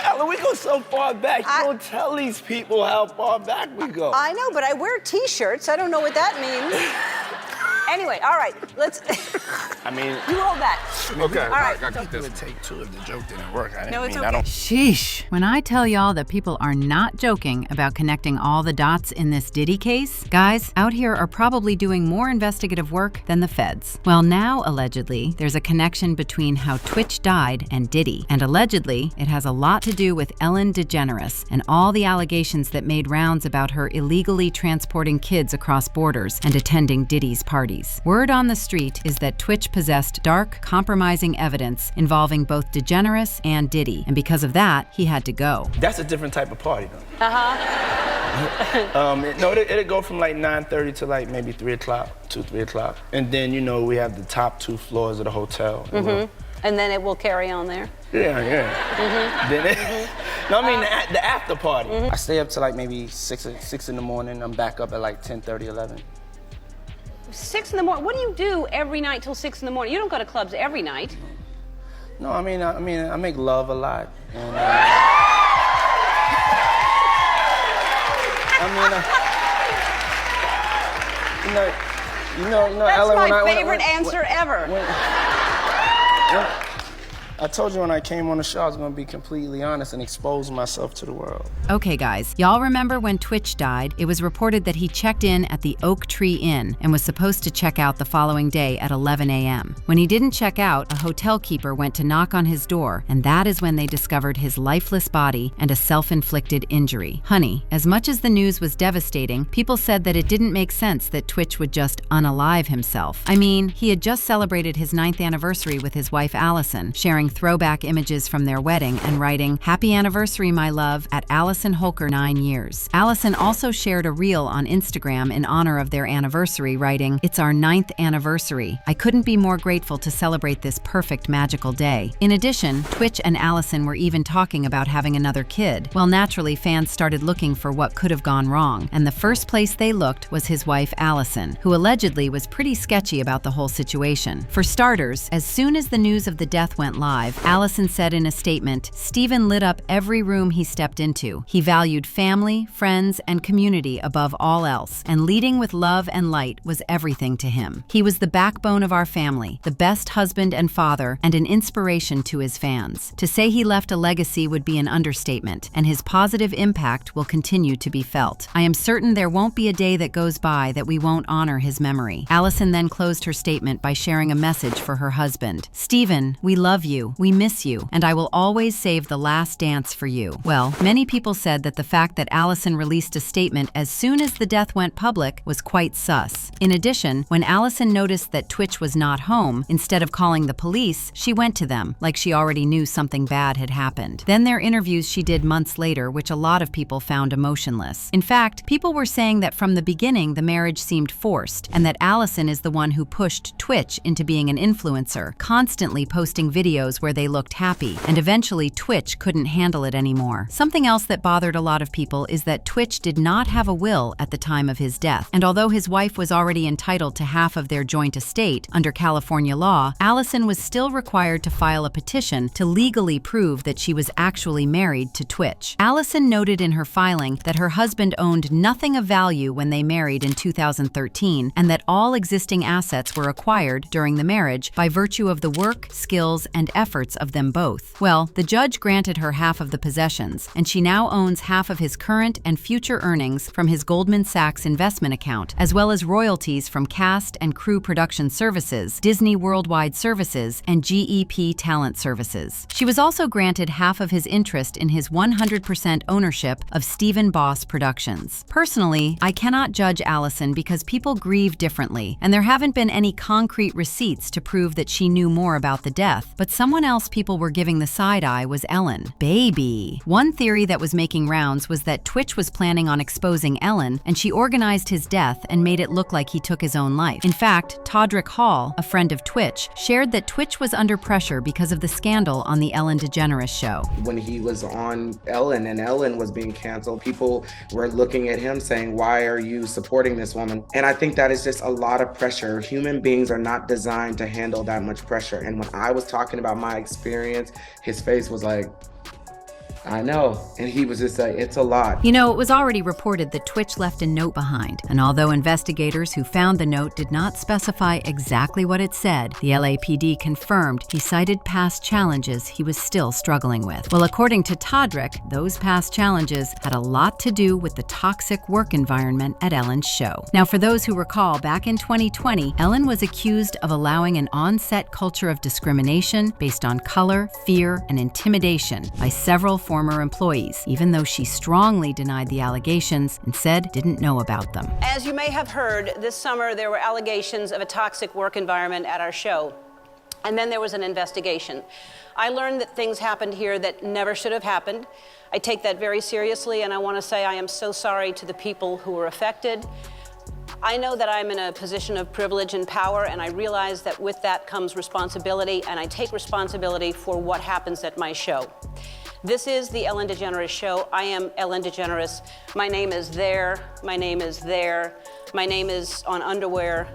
Ellen, we go so far back. You don't tell these people how far back we go. I know, but I wear T-shirts. I don't know what that means. Anyway, all right, let's. I mean, you hold that. Okay. All right. I got this. Take two if the joke didn't work. No, it's okay. Sheesh. When I tell y'all that people are not joking about connecting all the dots in this Diddy case, guys out here are probably doing more investigative work than the feds. Well, now, allegedly, there's a connection between how Twitch died and Diddy. And allegedly, it has a lot to do with Ellen DeGeneres and all the allegations that made rounds about her illegally transporting kids across borders and attending Diddy's parties. Word on the street is that Twitch possessed dark, compromising evidence involving both DeGeneres and Diddy, and because of that, he had to go. That's a different type of party, though. Uh-huh. No, it'll go from like 9:30 to like maybe 3 o'clock, 3 o'clock. And then, you know, we have the top 2 floors of the hotel. And then it will carry on there? Yeah. Then no, I mean the after party. I stay up to like maybe 6 in the morning. I'm back up at like 10:30, 11. 6 in the morning? What do you do every night till 6 in the morning? You don't go to clubs every night. No, I mean, I make love a lot. And, you know, That's Ellen, my favorite answer ever. I told you when I came on the show I was gonna be completely honest and expose myself to the world. Okay, guys, y'all remember when Twitch died? It was reported that he checked in at the Oak Tree Inn and was supposed to check out the following day at 11 a.m. When he didn't check out, a hotel keeper went to knock on his door, and that is when they discovered his lifeless body and a self-inflicted injury. Honey, as much as the news was devastating, people said that it didn't make sense that Twitch would just unalive himself. I mean, he had just celebrated his 9th anniversary with his wife Allison, sharing throwback images from their wedding and writing, "Happy anniversary, my love, at Allison Holker 9 years. Allison also shared a reel on Instagram in honor of their anniversary, writing, "It's our 9th anniversary. I couldn't be more grateful to celebrate this perfect magical day." In addition, Twitch and Allison were even talking about having another kid. Well, naturally, fans started looking for what could have gone wrong, and the first place they looked was his wife Allison, who allegedly was pretty sketchy about the whole situation. For starters, as soon as the news of the death went live, Allison said in a statement, "Steven lit up every room he stepped into. He valued family, friends, and community above all else, and leading with love and light was everything to him. He was the backbone of our family, the best husband and father, and an inspiration to his fans. To say he left a legacy would be an understatement, and his positive impact will continue to be felt. I am certain there won't be a day that goes by that we won't honor his memory." Allison then closed her statement by sharing a message for her husband. "Steven, we love you. We miss you, and I will always save the last dance for you." Well, many people said that the fact that Allison released a statement as soon as the death went public was quite sus. In addition, when Allison noticed that Twitch was not home, instead of calling the police, she went to them, like she already knew something bad had happened. Then there are interviews she did months later, which a lot of people found emotionless. In fact, people were saying that from the beginning the marriage seemed forced, and that Allison is the one who pushed Twitch into being an influencer, constantly posting videos where they looked happy, and eventually Twitch couldn't handle it anymore. Something else that bothered a lot of people is that Twitch did not have a will at the time of his death, and although his wife was already entitled to half of their joint estate under California law, Allison was still required to file a petition to legally prove that she was actually married to Twitch. Allison noted in her filing that her husband owned nothing of value when they married in 2013, and that all existing assets were acquired during the marriage by virtue of the work, skills, and efforts of them both. Well, the judge granted her half of the possessions, and she now owns half of his current and future earnings from his Goldman Sachs investment account, as well as royalties from cast and crew production services, Disney Worldwide Services, and GEP Talent Services. She was also granted half of his interest in his 100% ownership of Stephen Boss Productions. Personally, I cannot judge Allison because people grieve differently, and there haven't been any concrete receipts to prove that she knew more about the death, but someone else people were giving the side eye was Ellen. Baby. One theory that was making rounds was that Twitch was planning on exposing Ellen, and she organized his death and made it look like he took his own life. In fact, Todrick Hall, a friend of Twitch, shared that Twitch was under pressure because of the scandal on the Ellen DeGeneres show. When he was on Ellen and Ellen was being canceled, people were looking at him saying, "Why are you supporting this woman?" And I think that is just a lot of pressure. Human beings are not designed to handle that much pressure. And when I was talking about my experience, his face was like, I know. And he was just like, it's a lot. You know, it was already reported that Twitch left a note behind, and although investigators who found the note did not specify exactly what it said, the LAPD confirmed he cited past challenges he was still struggling with. Well, according to Todrick, those past challenges had a lot to do with the toxic work environment at Ellen's show. Now, for those who recall, back in 2020, Ellen was accused of allowing an on-set culture of discrimination based on color, fear, and intimidation by several former employees, even though she strongly denied the allegations and said didn't know about them. As you may have heard, this summer there were allegations of a toxic work environment at our show. And then there was an investigation. I learned that things happened here that never should have happened. I take that very seriously, and I want to say I am so sorry to the people who were affected. I know that I'm in a position of privilege and power, and I realize that with that comes responsibility, and I take responsibility for what happens at my show. This is the Ellen DeGeneres Show. I am Ellen DeGeneres. My name is there. My name is there. My name is on underwear.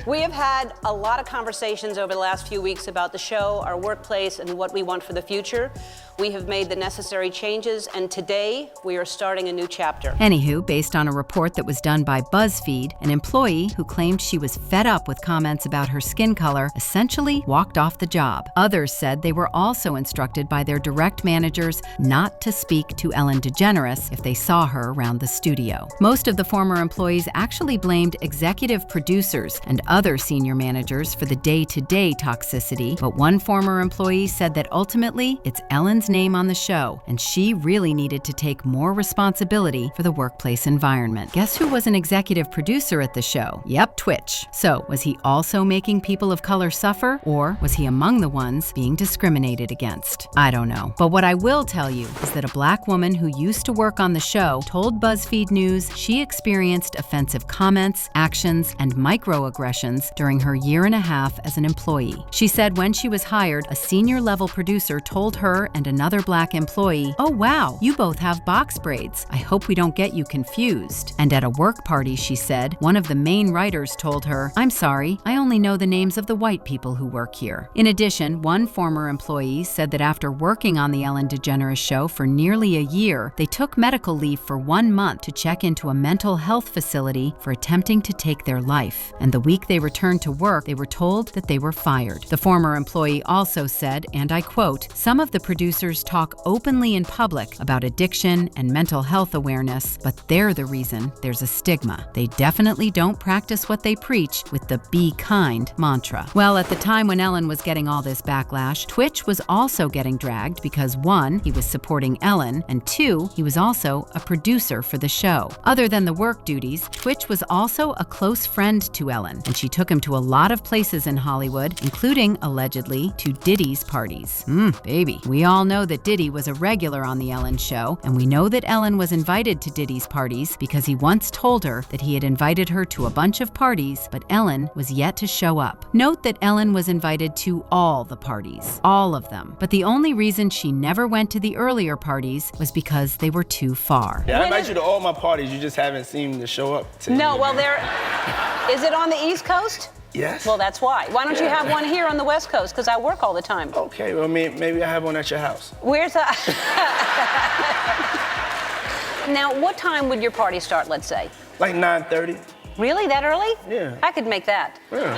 We have had a lot of conversations over the last few weeks about the show, our workplace, and what we want for the future. We have made the necessary changes, and today we are starting a new chapter. Anywho, based on a report that was done by BuzzFeed, an employee who claimed she was fed up with comments about her skin color essentially walked off the job. Others said they were also instructed by their direct managers not to speak to Ellen DeGeneres if they saw her around the studio. Most of the former employees actually blamed executive producers and other senior managers for the day-to-day toxicity, but one former employee said that ultimately it's Ellen's name on the show, and she really needed to take more responsibility for the workplace environment. Guess who was an executive producer at the show? Yep, Twitch. So, was he also making people of color suffer, or was he among the ones being discriminated against? I don't know. But what I will tell you is that a black woman who used to work on the show told BuzzFeed News she experienced offensive comments, actions, and microaggressions during her 1.5 years as an employee. She said when she was hired, a senior-level producer told her and another black employee, "Oh wow, you both have box braids. I hope we don't get you confused." And at a work party, she said, one of the main writers told her, "I'm sorry, I only know the names of the white people who work here." In addition, one former employee said that after working on the Ellen DeGeneres Show for nearly a year, they took medical leave for 1 month to check into a mental health facility for attempting to take their life. And the week they returned to work, they were told that they were fired. The former employee also said, and I quote, "Some of the producers talk openly in public about addiction and mental health awareness, but they're the reason there's a stigma. They definitely don't practice what they preach with the be kind mantra." Well, at the time when Ellen was getting all this backlash, Twitch was also getting dragged because 1, he was supporting Ellen, and 2, he was also a producer for the show. Other than the work duties, Twitch was also a close friend to Ellen, and she took him to a lot of places in Hollywood, including, allegedly, to Diddy's parties. Baby. We all know that Diddy was a regular on the Ellen Show, and we know that Ellen was invited to Diddy's parties because he once told her that he had invited her to a bunch of parties, but Ellen was yet to show up. Note that Ellen was invited to all the parties, all of them, but the only reason she never went to the earlier parties was because they were too far. Yeah, I invite you to all my parties, you just haven't seemed to show up to No, any. well, is it on the East Coast? Yes. Well, that's why. Why don't you have one here on the West Coast? Because I work all the time. Okay, well, maybe I have one at your house. Where's that? Now, what time would your party start, let's say? Like 9:30. Really? That early? Yeah. I could make that. Yeah.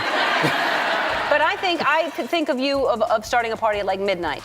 But I could think of you of starting a party at like midnight.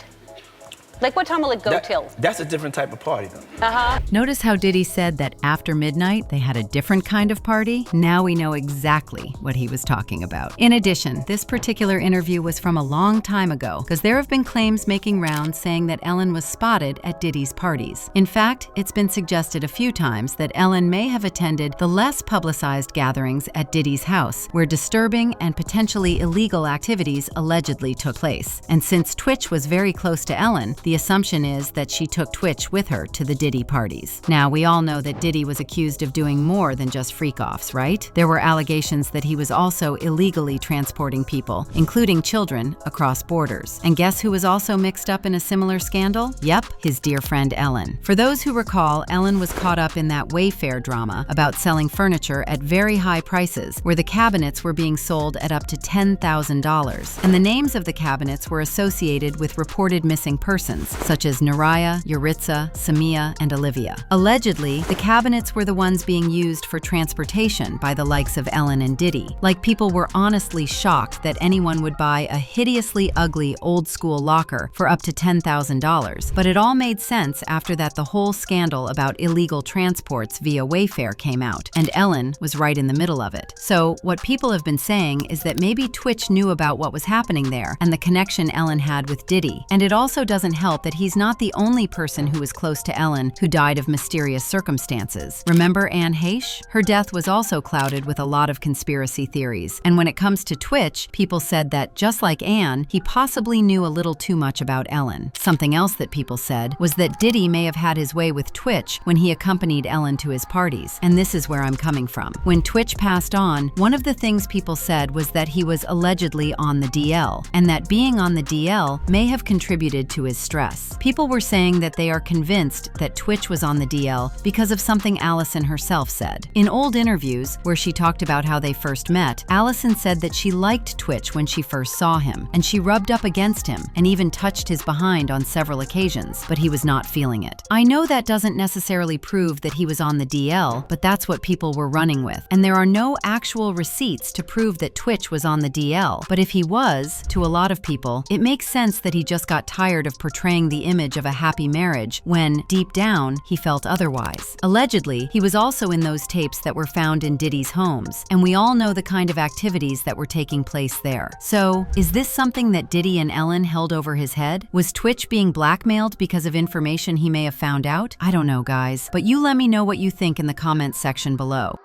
Like, what time will it go till? That's a different type of party, though. Notice how Diddy said that after midnight, they had a different kind of party? Now we know exactly what he was talking about. In addition, this particular interview was from a long time ago, because there have been claims making rounds saying that Ellen was spotted at Diddy's parties. In fact, it's been suggested a few times that Ellen may have attended the less publicized gatherings at Diddy's house, where disturbing and potentially illegal activities allegedly took place. And since Twitch was very close to Ellen, The assumption is that she took Twitch with her to the Diddy parties. Now, we all know that Diddy was accused of doing more than just freak-offs, right? There were allegations that he was also illegally transporting people, including children, across borders. And guess who was also mixed up in a similar scandal? Yep, his dear friend Ellen. For those who recall, Ellen was caught up in that Wayfair drama about selling furniture at very high prices, where the cabinets were being sold at up to $10,000. And the names of the cabinets were associated with reported missing persons, such as Naraya, Yuritsa, Samia, and Olivia. Allegedly, the cabinets were the ones being used for transportation by the likes of Ellen and Diddy. Like, people were honestly shocked that anyone would buy a hideously ugly old-school locker for up to $10,000. But it all made sense after that the whole scandal about illegal transports via Wayfair came out, and Ellen was right in the middle of it. So, what people have been saying is that maybe Twitch knew about what was happening there and the connection Ellen had with Diddy. And it also doesn't help that he's not the only person who was close to Ellen who died of mysterious circumstances. Remember Anne Heche? Her death was also clouded with a lot of conspiracy theories. And when it comes to Twitch, people said that, just like Anne, he possibly knew a little too much about Ellen. Something else that people said was that Diddy may have had his way with Twitch when he accompanied Ellen to his parties. And this is where I'm coming from. When Twitch passed on, one of the things people said was that he was allegedly on the DL, and that being on the DL may have contributed to his stress. People were saying that they are convinced that Twitch was on the DL because of something Allison herself said. In old interviews, where she talked about how they first met, Allison said that she liked Twitch when she first saw him, and she rubbed up against him and even touched his behind on several occasions, but he was not feeling it. I know that doesn't necessarily prove that he was on the DL, but that's what people were running with. And there are no actual receipts to prove that Twitch was on the DL, but if he was, to a lot of people, it makes sense that he just got tired of portraying the image of a happy marriage when, deep down, he felt otherwise. Allegedly, he was also in those tapes that were found in Diddy's homes, and we all know the kind of activities that were taking place there. So, is this something that Diddy and Ellen held over his head? Was Twitch being blackmailed because of information he may have found out? I don't know, guys, but you let me know what you think in the comments section below.